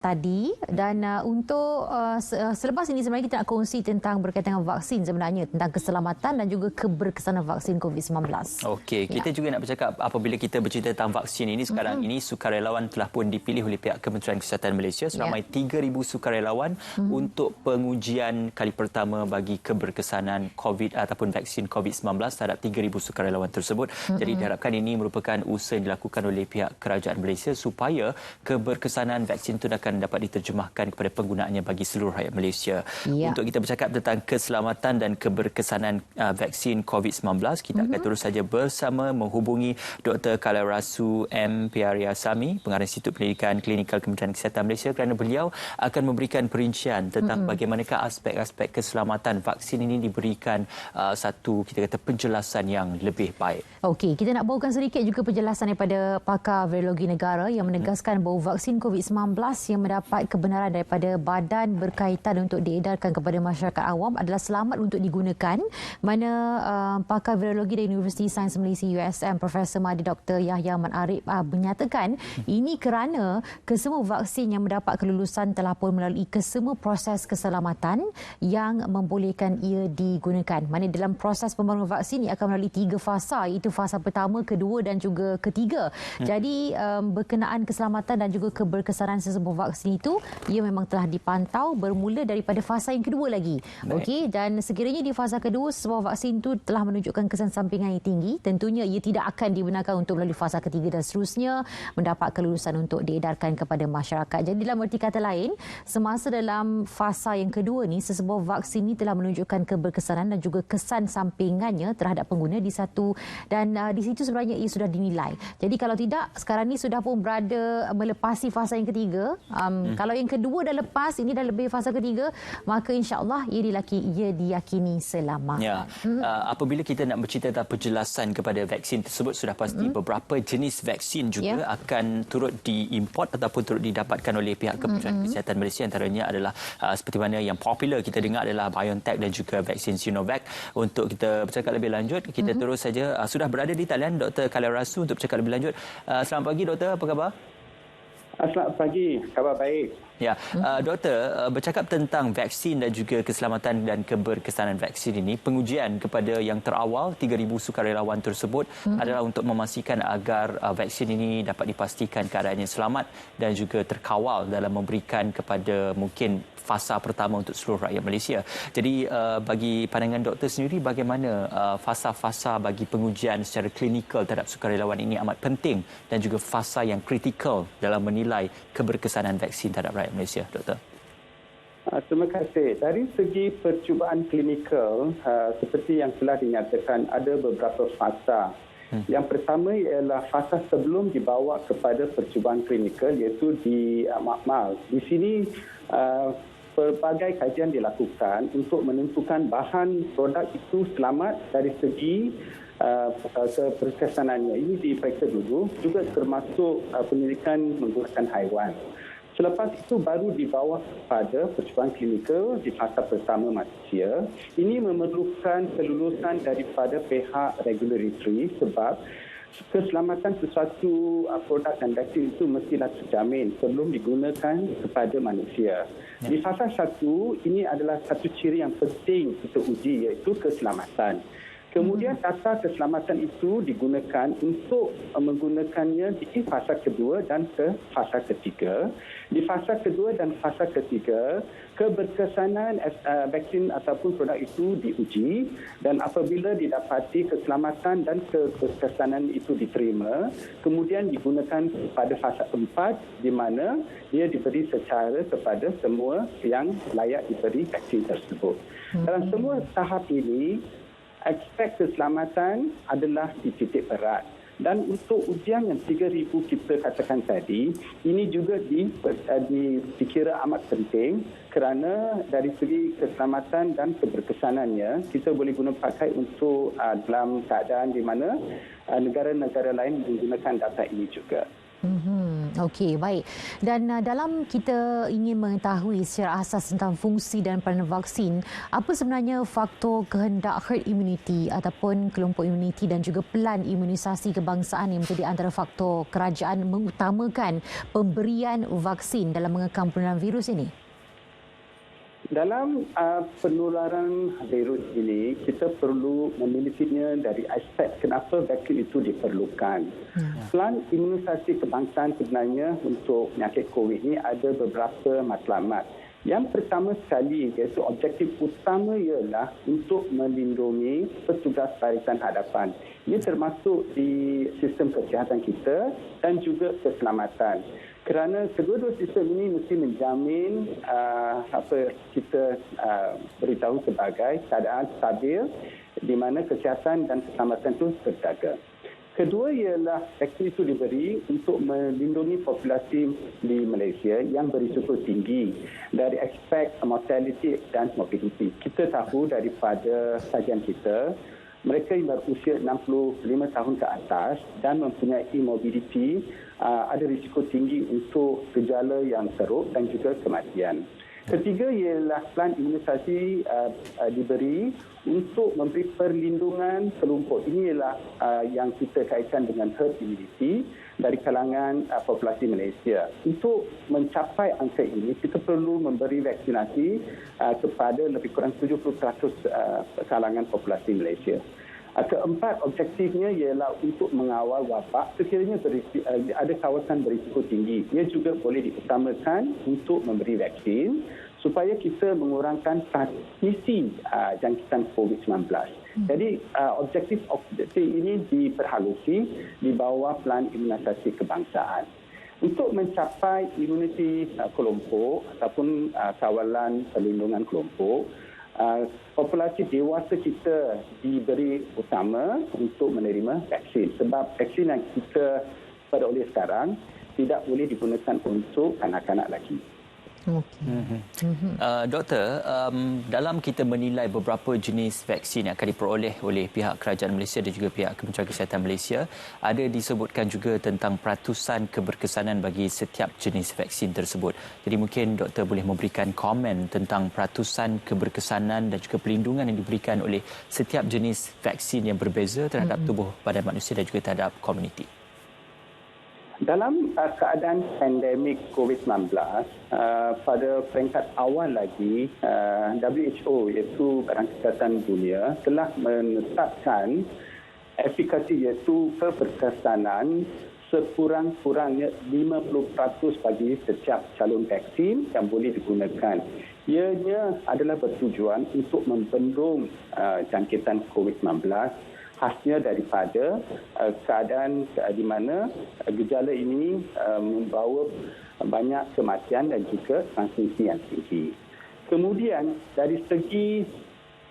tadi dan selepas ini sebenarnya kita nak kongsi tentang berkaitan dengan vaksin sebenarnya, tentang keselamatan dan juga keberkesanan vaksin COVID-19. Okey, kita juga nak bercakap apabila kita bercerita tentang vaksin ini sekarang ini sukarelawan telah pun dipilih oleh pihak Kementerian Kesihatan Malaysia seramai 3,000 sukarelawan untuk pengujian kali pertama bagi keberkesanan COVID ataupun vaksin COVID-19 terhadap 3,000 sukarelawan tersebut. Jadi diharapkan ini merupakan usaha yang dilakukan oleh pihak kerajaan Malaysia supaya keberkesanan vaksin itu akan dapat diterjemahkan kepada penggunaannya bagi seluruh rakyat Malaysia. Untuk kita bercakap tentang keselamatan dan keberkesanan vaksin COVID-19, kita akan terus saja bersama menghubungi Dr. Kalarasu M. Piariasamy, Pengarah Institut Pendidikan Klinikal Kementerian Kesihatan Malaysia, kerana beliau akan memberikan perincian tentang bagaimanakah aspek-aspek keselamatan vaksin ini diberikan satu kita kata penjelasan yang lebih baik. Okey, kita nak bawakan sedikit juga penjelasan daripada pakar virologi negara yang menegaskan bahawa vaksin COVID-19 yang mendapat kebenaran daripada badan berkaitan untuk diedarkan kepada masyarakat awam adalah selamat untuk digunakan. Mana pakar virologi dari Universiti Sains Malaysia USM Profesor Mahdi Dr. Yahya Man Arif menyatakan ini kerana kesemua vaksin yang mendapat kelulusan telah pun melalui kesemua proses keselamatan yang membolehkan ia digunakan. Mana dalam proses pembangunan vaksin ia akan melalui 3 fasa, iaitu fasa pertama, kedua dan juga ketiga. Jadi berkenaan keselamatan dan juga keberkesanan sesebuah vaksin itu ia memang telah dipantau bermula daripada fasa yang kedua lagi. Okey, dan sekiranya di fasa kedua sebuah vaksin itu telah menunjukkan kesan sampingan yang tinggi, tentunya ia tidak akan dibenarkan untuk melalui fasa ketiga dan seterusnya mendapat kelulusan untuk diedarkan kepada masyarakat. Jadi dalam erti kata lain, semasa dalam fasa yang kedua ni sesebuah vaksin ini telah menunjukkan keberkesanan dan juga kesan sampingannya terhadap pengguna di satu, dan di situ sebenarnya ia sudah dinilai. Jadi kalau tidak, sekarang ni sudah pun berada melepasi fasa yang ketiga. Kalau yang kedua dah lepas, ini dah lebih fasa ketiga, maka insya-Allah ia diyakini selamat. Ya. Apabila kita nak bercerita tentang penjelasan kepada vaksin tersebut, sudah pasti beberapa jenis vaksin juga akan turut diimport ataupun turut didapatkan oleh pihak Kementerian Kesihatan Malaysia. Antaranya adalah seperti mana yang popular kita dengar adalah BioNTech dan juga vaksin Sinovac. Untuk kita bercakap lebih lanjut, kita terus saja sudah berada di talian Dr. Kalarasu untuk bercakap lebih lanjut. Selamat pagi doktor, apa khabar? Selamat pagi, khabar baik. Ya, doktor, bercakap tentang vaksin dan juga keselamatan dan keberkesanan vaksin ini, pengujian kepada yang terawal 3,000 sukarelawan tersebut adalah untuk memastikan agar vaksin ini dapat dipastikan keadaannya selamat dan juga terkawal dalam memberikan kepada mungkin fasa pertama untuk seluruh rakyat Malaysia. Jadi bagi pandangan doktor sendiri, bagaimana fasa-fasa bagi pengujian secara klinikal terhadap sukarelawan ini amat penting dan juga fasa yang kritikal dalam menilai keberkesanan vaksin terhadap rakyat Malaysia, doktor? Terima kasih. Dari segi percubaan klinikal, seperti yang telah dinyatakan, ada beberapa fasa. Yang pertama ialah fasa sebelum dibawa kepada percubaan klinikal, iaitu di makmal. Di sini pelbagai kajian dilakukan untuk menentukan bahan produk itu selamat dari segi keberkesanannya. Ini diperiksa dulu, juga termasuk penyelidikan menggunakan haiwan. Selepas itu baru dibawa kepada percubaan klinikal di fasa pertama manusia. Ini memerlukan kelulusan daripada pihak regulatory sebab keselamatan sesuatu produk dan vaksin itu mestilah terjamin sebelum digunakan kepada manusia. Di fasa 1, ini adalah satu ciri yang penting untuk uji, iaitu keselamatan. Kemudian data keselamatan itu digunakan untuk menggunakannya di fasa kedua dan ke fasa ketiga. Di fasa kedua dan fasa ketiga, keberkesanan vaksin ataupun produk itu diuji, dan apabila didapati keselamatan dan keberkesanan itu diterima, kemudian digunakan pada fasa 4 di mana dia diberi secara kepada semua yang layak diberi vaksin tersebut. Dalam semua tahap ini, aspek keselamatan adalah di titik berat. Dan untuk ujian yang 3,000 kita katakan tadi, ini juga dikira amat penting kerana dari segi keselamatan dan keberkesanannya, kita boleh guna pakai untuk dalam keadaan di mana negara-negara lain menggunakan data ini juga. Okey, baik. Dan dalam kita ingin mengetahui secara asas tentang fungsi dan peranan vaksin, apa sebenarnya faktor kehendak herd immunity ataupun kelompok immunity dan juga pelan imunisasi kebangsaan yang menjadi antara faktor kerajaan mengutamakan pemberian vaksin dalam mengekang penularan virus ini? Dalam penularan virus ini, kita perlu memilikinya dari aspek kenapa vaksin itu diperlukan. Pelan imunisasi kebangsaan sebenarnya untuk penyakit COVID ini ada beberapa matlamat. Yang pertama sekali, iaitu objektif utama ialah untuk melindungi petugas barisan hadapan. Ini termasuk di sistem kesihatan kita dan juga keselamatan. Kerana kedua-dua sistem ini mesti menjamin apa kita beritahu sebagai keadaan stabil di mana kesihatan dan keselamatan itu terjaga. Kedua ialah vaksin itu diberi untuk melindungi populasi di Malaysia yang berisiko tinggi dari aspek mortality dan morbidity. Kita tahu daripada kajian kita, mereka yang berusia 65 tahun ke atas dan mempunyai morbidity ada risiko tinggi untuk gejala yang teruk dan juga kematian. Ketiga ialah pelan imunisasi diberi untuk memberi perlindungan kelompok. Ini ialah yang kita kaitkan dengan herd immunity dari kalangan populasi Malaysia. Untuk mencapai angka ini, kita perlu memberi vaksinasi kepada lebih kurang 70% kalangan populasi Malaysia. Keempat, objektifnya ialah untuk mengawal wabak sekiranya ada kawasan berisiko tinggi. Ia juga boleh diutamakan untuk memberi vaksin supaya kita mengurangkan transmisi jangkitan COVID-19. Jadi objektif ini diperhalusi di bawah pelan imunisasi kebangsaan. Untuk mencapai imuniti kelompok ataupun kawalan perlindungan kelompok, populasi dewasa kita diberi utama untuk menerima vaksin. Sebab vaksin yang kita peroleh sekarang tidak boleh digunakan untuk kanak-kanak lagi. Doktor, dalam kita menilai beberapa jenis vaksin yang akan diperoleh oleh pihak Kerajaan Malaysia dan juga pihak Kementerian Kesihatan Malaysia, ada disebutkan juga tentang peratusan keberkesanan bagi setiap jenis vaksin tersebut. Jadi mungkin doktor boleh memberikan komen tentang peratusan keberkesanan dan juga perlindungan yang diberikan oleh setiap jenis vaksin yang berbeza terhadap tubuh badan manusia dan juga terhadap komuniti. Dalam keadaan pandemik COVID-19, pada peringkat awal lagi, WHO iaitu Badan Kesihatan Dunia telah menetapkan efikasi iaitu keberkesanan sekurang-kurangnya 50% bagi setiap calon vaksin yang boleh digunakan. Ianya adalah bertujuan untuk membendung jangkitan COVID-19 khasnya daripada keadaan di mana gejala ini membawa banyak kematian dan juga transmisi yang tinggi. Kemudian dari segi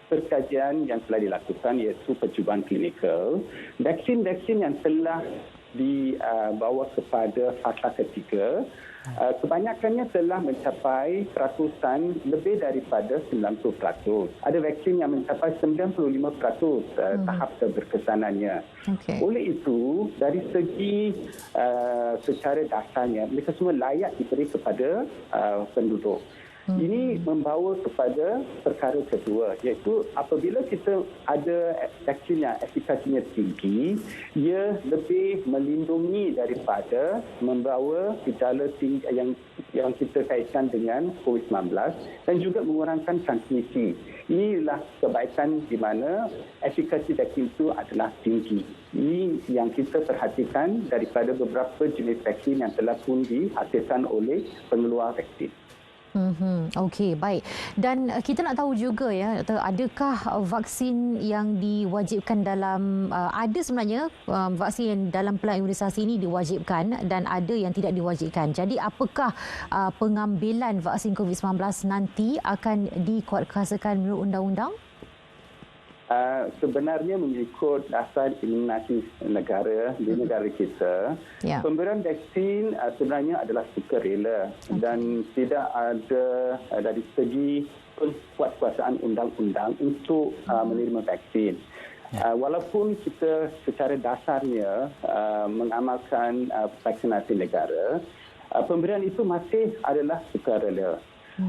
perkajian yang telah dilakukan iaitu percubaan klinikal, vaksin-vaksin yang telah dibawa kepada fasa ketiga, kebanyakannya telah mencapai peratusan lebih daripada 90%. Ada vaksin yang mencapai 95% tahap keberkesanannya. Oleh itu, dari segi secara dasarnya, mereka semua layak diberi kepada penduduk. Ini membawa kepada perkara kedua, iaitu apabila kita ada vaksin yang efikasinya tinggi, ia lebih melindungi daripada membawa gejala tinggi yang kita kaitkan dengan COVID-19 dan juga mengurangkan transmisi. Inilah kebaikan di mana efikasi vaksin itu adalah tinggi. Ini yang kita perhatikan daripada beberapa jenis vaksin yang telah pun dihasilkan oleh pengeluar vaksin. Okey, baik. Dan kita nak tahu juga ya, adakah vaksin yang diwajibkan dalam ada sebenarnya vaksin yang dalam pelan imunisasi ini diwajibkan dan ada yang tidak diwajibkan. Jadi apakah pengambilan vaksin COVID-19 nanti akan dikuatkuasakan menurut undang-undang? Sebenarnya mengikut dasar imunisasi negara di negara kita, pemberian vaksin sebenarnya adalah sukarela dan tidak ada dari segi kuatkuasaan undang-undang untuk menerima vaksin. Walaupun kita secara dasarnya mengamalkan vaksinasi negara, pemberian itu masih adalah sukarela.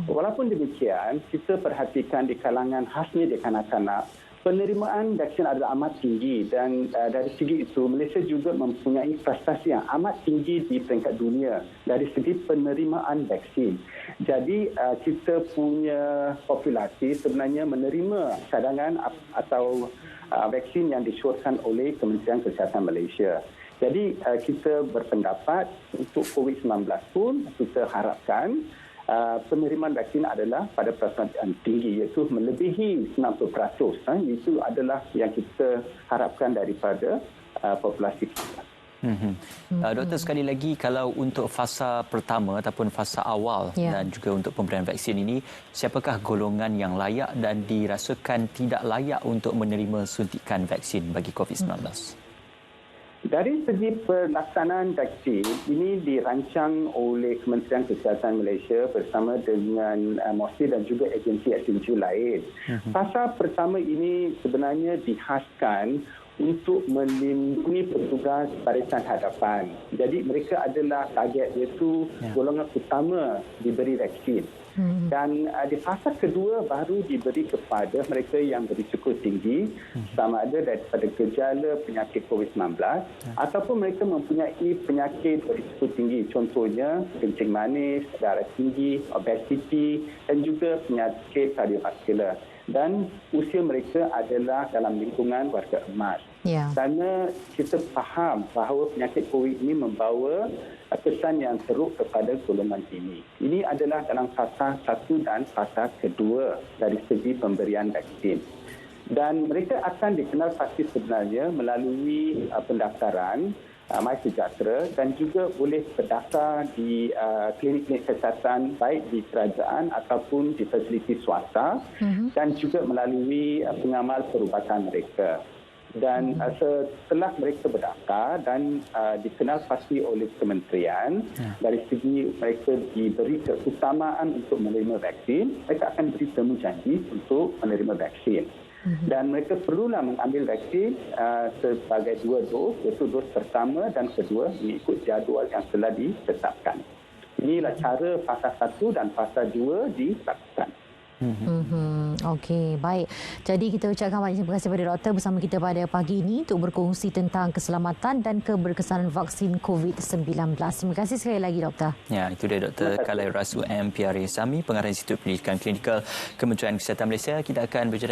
Walaupun demikian, kita perhatikan di kalangan khasnya di kanak-kanak, penerimaan vaksin adalah amat tinggi dan dari segi itu Malaysia juga mempunyai prestasi yang amat tinggi di peringkat dunia dari segi penerimaan vaksin. Jadi kita punya populasi sebenarnya menerima cadangan atau vaksin yang disyorkan oleh Kementerian Kesihatan Malaysia. Jadi kita berpendapat untuk COVID-19 pun kita harapkan penerimaan vaksin adalah pada perasaan yang tinggi iaitu melebihi 90%. Itu adalah yang kita harapkan daripada populasi kita. Doktor, sekali lagi, kalau untuk fasa pertama ataupun fasa awal dan juga untuk pemberian vaksin ini, siapakah golongan yang layak dan dirasakan tidak layak untuk menerima suntikan vaksin bagi COVID-19? Dari segi pelaksanaan vaksin, ini dirancang oleh Kementerian Kesihatan Malaysia bersama dengan MOSI dan juga agensi-agensi lain. Fasa pertama ini sebenarnya dihaskan untuk melindungi petugas barisan hadapan. Jadi mereka adalah target, iaitu golongan utama diberi vaksin. Dan di fasa kedua baru diberi kepada mereka yang berisiko tinggi, sama ada daripada gejala penyakit COVID-19 ataupun mereka mempunyai penyakit berisiko tinggi, contohnya kencing manis, darah tinggi, obesiti dan juga penyakit kardiovaskular. Dan usia mereka adalah dalam lingkungan warga emas. Kerana kita faham bahawa penyakit COVID ini membawa kesan yang teruk kepada golongan ini. Ini adalah dalam fasa 1 dan fasa kedua dari segi pemberian vaksin. Dan mereka akan dikenal pasti sebenarnya melalui pendaftaran MySejahtera dan juga boleh berdaftar di klinik-klinik kesihatan baik di kerajaan ataupun di fasiliti swasta dan juga melalui pengamal perubatan mereka. Dan setelah mereka berdaftar dan dikenal pasti oleh kementerian, dari segi mereka diberi keutamaan untuk menerima vaksin, mereka akan beri temu janji untuk menerima vaksin. Dan mereka perlulah mengambil vaksin sebagai 2 dos, iaitu dos pertama dan kedua mengikut jadual yang telah ditetapkan. Inilah cara fasa 1 dan fasa 2 dilakukan. Okey, baik. Jadi kita ucapkan banyak terima kasih kepada doktor bersama kita pada pagi ini untuk berkongsi tentang keselamatan dan keberkesanan vaksin COVID-19. Terima kasih sekali lagi doktor. Ya, itu dia Dr. Khalil Rasu M. PRA Sami, Pengarah Institut Pendidikan Klinikal Kementerian Kesihatan Malaysia. Kita akan berjaya